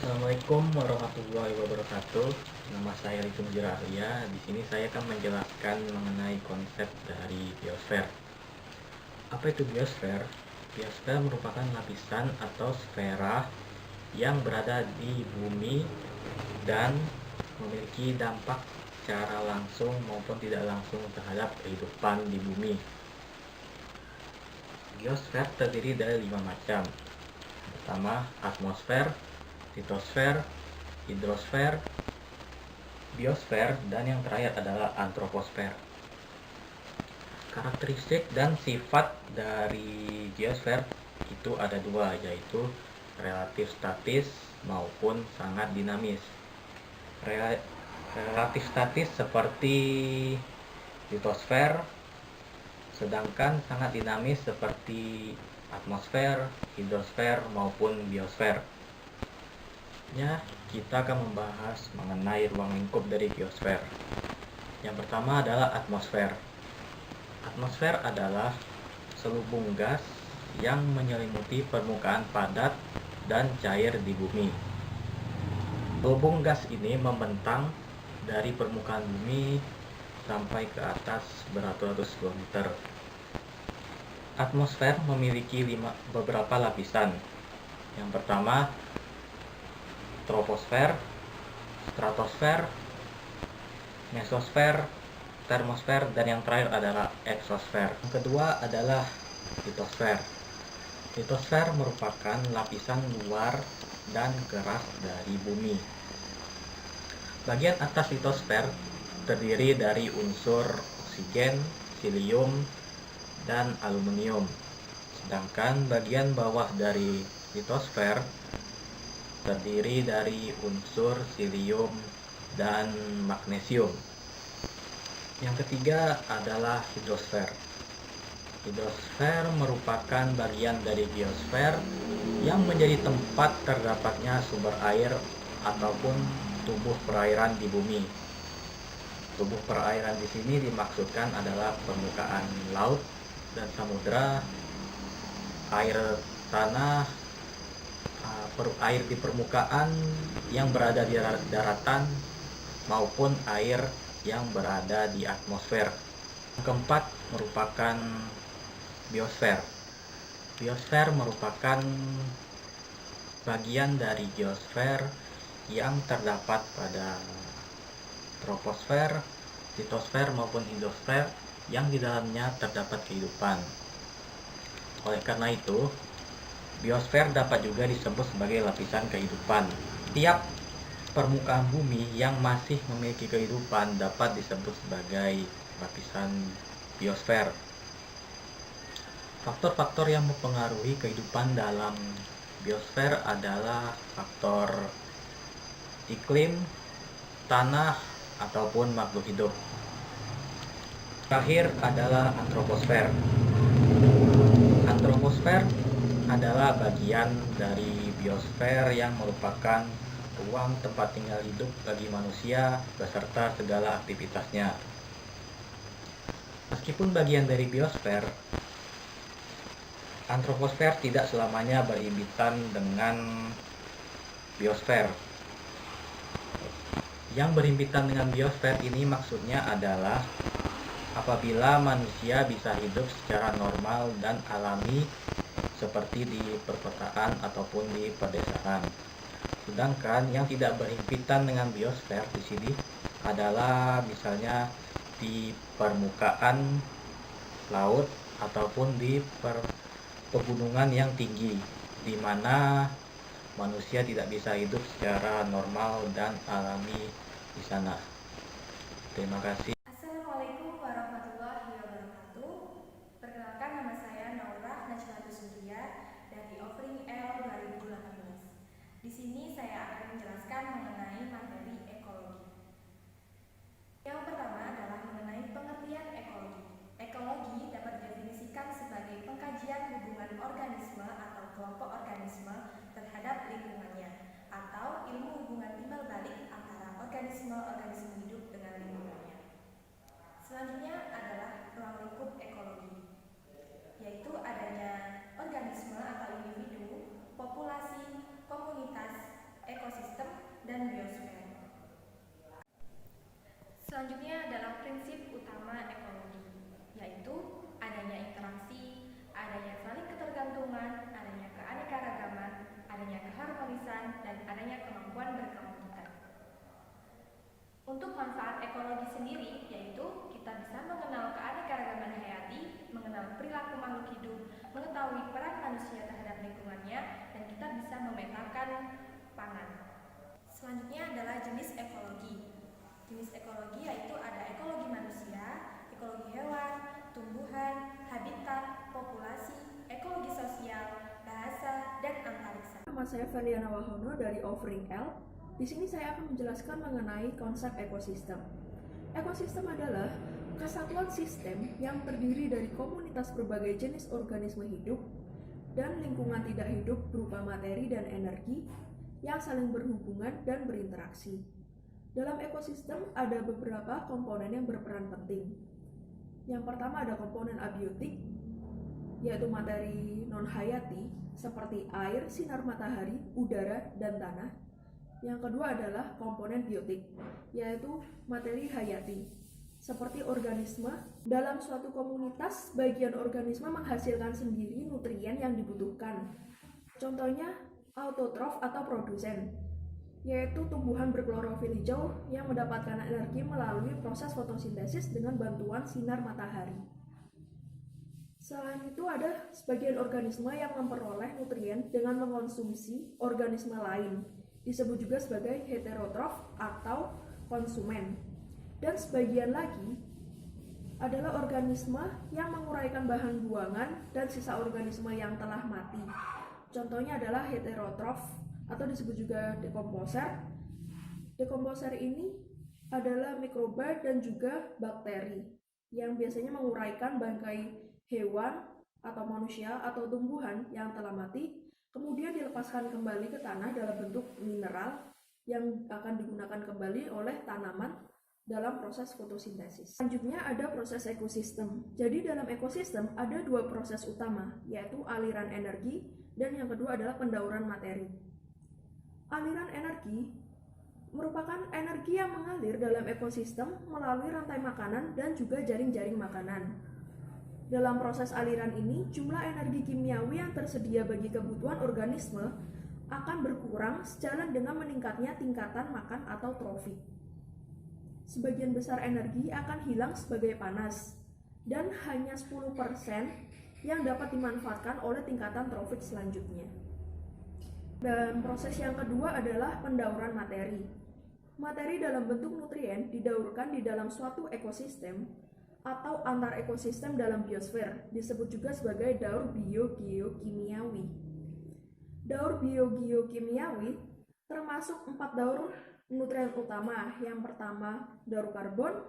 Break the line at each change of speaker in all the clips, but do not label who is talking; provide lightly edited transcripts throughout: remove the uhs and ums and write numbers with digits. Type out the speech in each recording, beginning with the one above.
Assalamualaikum warahmatullahi wabarakatuh. Nama saya Rizum Jirahya. Di sini saya akan menjelaskan mengenai konsep dari biosfer. Apa itu biosfer? Biosfer merupakan lapisan atau sfera yang berada di bumi dan memiliki dampak secara langsung maupun tidak langsung terhadap kehidupan di bumi. Biosfer terdiri dari 5 macam. Pertama, atmosfer, litosfer, hidrosfer, biosfer, dan yang terakhir adalah antroposfer. Karakteristik dan sifat dari geosfer itu ada dua, yaitu relatif statis maupun sangat dinamis. Relatif statis seperti litosfer, sedangkan sangat dinamis seperti atmosfer, hidrosfer, maupun biosfer. Kita akan membahas mengenai ruang lingkup dari biosfer. Yang pertama adalah atmosfer. Atmosfer adalah selubung gas yang menyelimuti permukaan padat dan cair di bumi. Selubung gas ini membentang dari permukaan bumi sampai ke atas beratus-ratus kilometer. Atmosfer memiliki beberapa lapisan. Yang pertama, troposfer, stratosfer, mesosfer, termosfer, dan yang terakhir adalah eksosfer. Yang kedua adalah litosfer. Litosfer merupakan lapisan luar dan keras dari bumi. Bagian atas litosfer terdiri dari unsur oksigen, helium, dan aluminium. Sedangkan bagian bawah dari litosfer terdiri dari unsur silium dan magnesium. Yang ketiga adalah hidrosfer. Hidrosfer merupakan bagian dari biosfer yang menjadi tempat terdapatnya sumber air ataupun tubuh perairan di bumi. Tubuh perairan di sini dimaksudkan adalah permukaan laut dan samudera, air tanah, air di permukaan yang berada di daratan, maupun air yang berada di atmosfer. Yang keempat merupakan biosfer. Biosfer merupakan bagian dari geosfer yang terdapat pada troposfer, litosfer, maupun hidrosfer yang di dalamnya terdapat kehidupan. Oleh karena itu, biosfer dapat juga disebut sebagai lapisan kehidupan. Tiap permukaan bumi yang masih memiliki kehidupan dapat disebut sebagai lapisan biosfer. Faktor-faktor yang mempengaruhi kehidupan dalam biosfer adalah faktor iklim, tanah, ataupun makhluk hidup. Terakhir adalah antroposfer. Antroposfer adalah bagian dari biosfer yang merupakan ruang tempat tinggal hidup bagi manusia beserta segala aktivitasnya. Meskipun bagian dari biosfer, antroposfer tidak selamanya berhimpitan dengan biosfer. Yang berhimpitan dengan biosfer ini maksudnya adalah apabila manusia bisa hidup secara normal dan alami seperti di perkotaan ataupun di pedesaan. Sedangkan yang tidak berhimpitan dengan biosfer di sini adalah misalnya di permukaan laut ataupun di pegunungan yang tinggi, di mana manusia tidak bisa hidup secara normal dan alami di sana. Terima kasih.
Assalamualaikum warahmatullahi wabarakatuh. Perkenalkan, nama saya Naurah Najmatus Surya dari Offering L 2018. Di sini saya akan menjelaskan mengenai materi ekologi. Yang pertama adalah mengenai pengertian ekologi. Ekologi dapat didefinisikan sebagai pengkajian hubungan organisme atau kelompok organisme terhadap lingkungannya, atau ilmu hubungan timbal balik antara organisme-organisme hidup dengan lingkungannya. Selanjutnya adalah ruang lingkup ekologi, yaitu adanya organisme atau individu, populasi, komunitas, ekosistem Selanjutnya adalah prinsip utama ekologi, yaitu adanya interaksi, adanya saling ketergantungan, adanya keanekaragaman, adanya keharmonisan, dan adanya kemampuan berkelanjutan. Untuk manfaat ekologi sendiri, yaitu kita bisa mengenal keanekaragaman hayati, mengenal perilaku makhluk hidup, mengetahui peran manusia terhadap lingkungannya, dan kita bisa memetakan pangan. Selanjutnya adalah jenis ekologi. Jenis ekologi yaitu ada ekologi manusia, ekologi hewan, tumbuhan, habitat, populasi, ekologi sosial, bahasa, dan antariksa.
Nama saya Feliana Wahono dari Offering L. Di sini saya akan menjelaskan mengenai konsep ekosistem. Ekosistem adalah kesatuan sistem yang terdiri dari komunitas berbagai jenis organisme hidup dan lingkungan tidak hidup berupa materi dan energi yang saling berhubungan dan berinteraksi. Dalam ekosistem ada beberapa komponen yang berperan penting. Yang pertama ada komponen abiotik, yaitu materi non-hayati seperti air, sinar matahari, udara, dan tanah. Yang kedua adalah komponen biotik, yaitu materi hayati, seperti organisme. Dalam suatu komunitas, bagian organisme menghasilkan sendiri nutrien yang dibutuhkan. Contohnya autotrof atau produsen, yaitu tumbuhan berklorofil hijau yang mendapatkan energi melalui proses fotosintesis dengan bantuan sinar matahari. Selain itu ada sebagian organisme yang memperoleh nutrien dengan mengonsumsi organisme lain, disebut juga sebagai heterotrof atau konsumen. Dan sebagian lagi adalah organisme yang menguraikan bahan buangan dan sisa organisme yang telah mati. Contohnya adalah heterotrof atau disebut juga dekomposer. Dekomposer ini adalah mikroba dan juga bakteri yang biasanya menguraikan bangkai hewan atau manusia atau tumbuhan yang telah mati, kemudian dilepaskan kembali ke tanah dalam bentuk mineral yang akan digunakan kembali oleh tanaman dalam proses fotosintesis. Selanjutnya ada proses ekosistem. Jadi dalam ekosistem ada dua proses utama, yaitu aliran energi dan yang kedua adalah pendauran materi. Aliran energi merupakan energi yang mengalir dalam ekosistem melalui rantai makanan dan juga jaring-jaring makanan. Dalam proses aliran ini, jumlah energi kimiawi yang tersedia bagi kebutuhan organisme akan berkurang sejalan dengan meningkatnya tingkatan makan atau trofi. Sebagian besar energi akan hilang sebagai panas, dan hanya 10% yang dapat dimanfaatkan oleh tingkatan trofik selanjutnya. Dan proses yang kedua adalah pendauran materi. Materi dalam bentuk nutrien didaurkan di dalam suatu ekosistem atau antar ekosistem dalam biosfer, disebut juga sebagai daur biogeokimiawi. Daur biogeokimiawi termasuk 4 daur nutrien utama. Yang pertama daur karbon,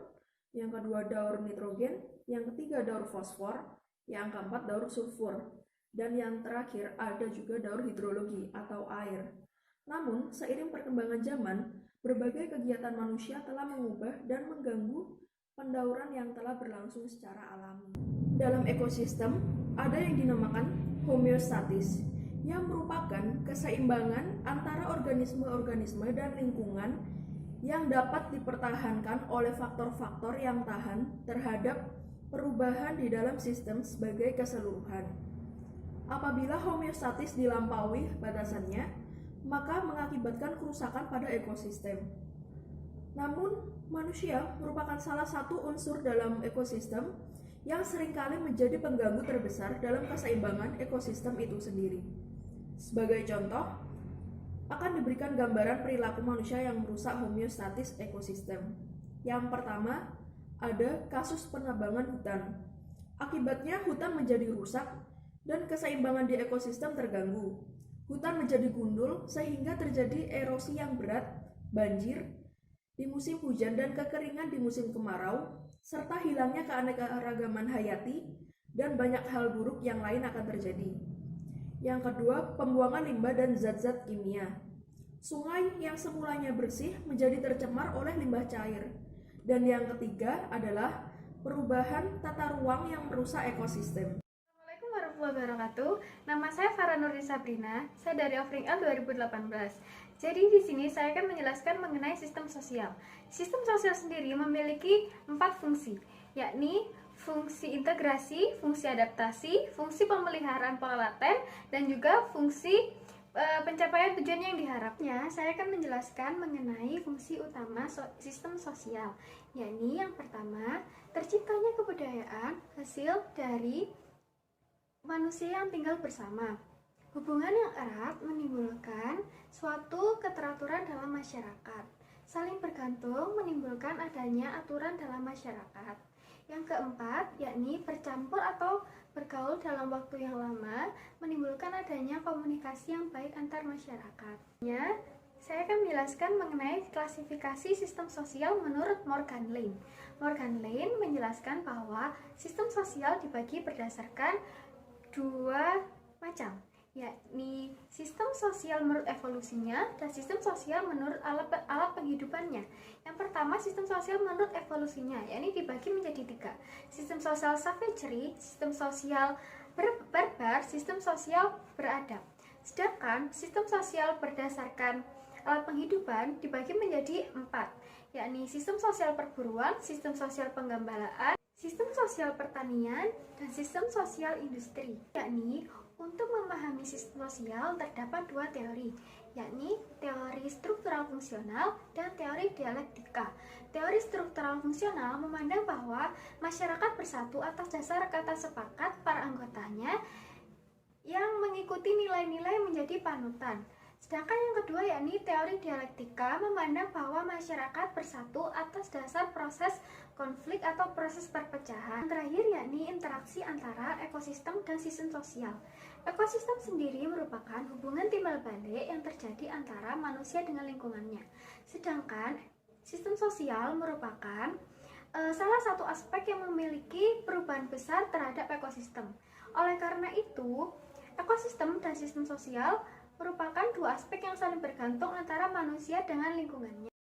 yang kedua daur nitrogen, yang ketiga daur fosfor, yang keempat daur sulfur, dan yang terakhir ada juga daur hidrologi atau air. Namun, seiring perkembangan zaman, berbagai kegiatan manusia telah mengubah dan mengganggu pendauran yang telah berlangsung secara alami. Dalam ekosistem, ada yang dinamakan homeostatis, yang merupakan keseimbangan antara organisme-organisme dan lingkungan yang dapat dipertahankan oleh faktor-faktor yang tahan terhadap perubahan di dalam sistem sebagai keseluruhan. Apabila homeostatis dilampaui batasannya, maka mengakibatkan kerusakan pada ekosistem. Namun, manusia merupakan salah satu unsur dalam ekosistem yang seringkali menjadi pengganggu terbesar dalam keseimbangan ekosistem itu sendiri. Sebagai contoh, akan diberikan gambaran perilaku manusia yang merusak homeostatis ekosistem. Yang pertama, ada kasus penebangan hutan. Akibatnya hutan menjadi rusak dan keseimbangan di ekosistem terganggu. Hutan menjadi gundul sehingga terjadi erosi yang berat, banjir di musim hujan dan kekeringan di musim kemarau, serta hilangnya keanekaragaman hayati dan banyak hal buruk yang lain akan terjadi. Yang kedua, pembuangan limbah dan zat-zat kimia. Sungai yang semulanya bersih menjadi tercemar oleh limbah cair. Dan yang ketiga adalah perubahan tata ruang yang merusak ekosistem.
Assalamualaikum warahmatullahi
warahmatullahi wabarakatuh. Nama saya Farah Nurdi Sabrina. Saya dari Offering L 2018. Jadi di sini saya akan menjelaskan mengenai sistem sosial. Sistem sosial sendiri memiliki 4 fungsi, yakni fungsi integrasi, fungsi adaptasi, fungsi pemeliharaan pola laten, dan juga fungsi pencapaian tujuan yang diharapnya. Saya akan menjelaskan mengenai fungsi utama sistem sosial, yakni yang pertama, terciptanya kebudayaan hasil dari manusia yang tinggal bersama. Hubungan yang erat menimbulkan suatu keteraturan dalam masyarakat. Saling bergantung menimbulkan adanya aturan dalam masyarakat. Yang keempat, yakni bercampur atau bergaul dalam waktu yang lama menimbulkan adanya komunikasi yang baik antar masyarakat. Saya akan menjelaskan mengenai klasifikasi sistem sosial menurut Morgan Lane. Morgan Lane menjelaskan bahwa sistem sosial dibagi berdasarkan 2 macam, yakni sistem sosial menurut evolusinya dan sistem sosial menurut alat penghidupannya. Yang pertama, sistem sosial menurut evolusinya, yakni dibagi menjadi 3. Sistem sosial savagery, sistem sosial barbar, sistem sosial beradab. Sedangkan sistem sosial berdasarkan alat penghidupan dibagi menjadi 4, yakni sistem sosial perburuan, sistem sosial penggembalaan, sistem sosial pertanian, dan sistem sosial industri. Yakni untuk memahami sistem sosial terdapat 2 teori, yakni teori struktural fungsional dan teori dialektika. Teori struktural fungsional memandang bahwa masyarakat bersatu atas dasar kata sepakat para anggotanya yang mengikuti nilai-nilai menjadi panutan. Sedangkan yang kedua, yakni teori dialektika, memandang bahwa masyarakat bersatu atas dasar proses konflik atau proses perpecahan. Yang terakhir, yakni interaksi antara ekosistem dan sistem sosial. Ekosistem sendiri merupakan hubungan timbal balik yang terjadi antara manusia dengan lingkungannya. Sedangkan sistem sosial merupakan salah satu aspek yang memiliki perubahan besar terhadap ekosistem. Oleh karena itu, ekosistem dan sistem sosial merupakan 2 aspek yang saling bergantung antara manusia dengan lingkungannya.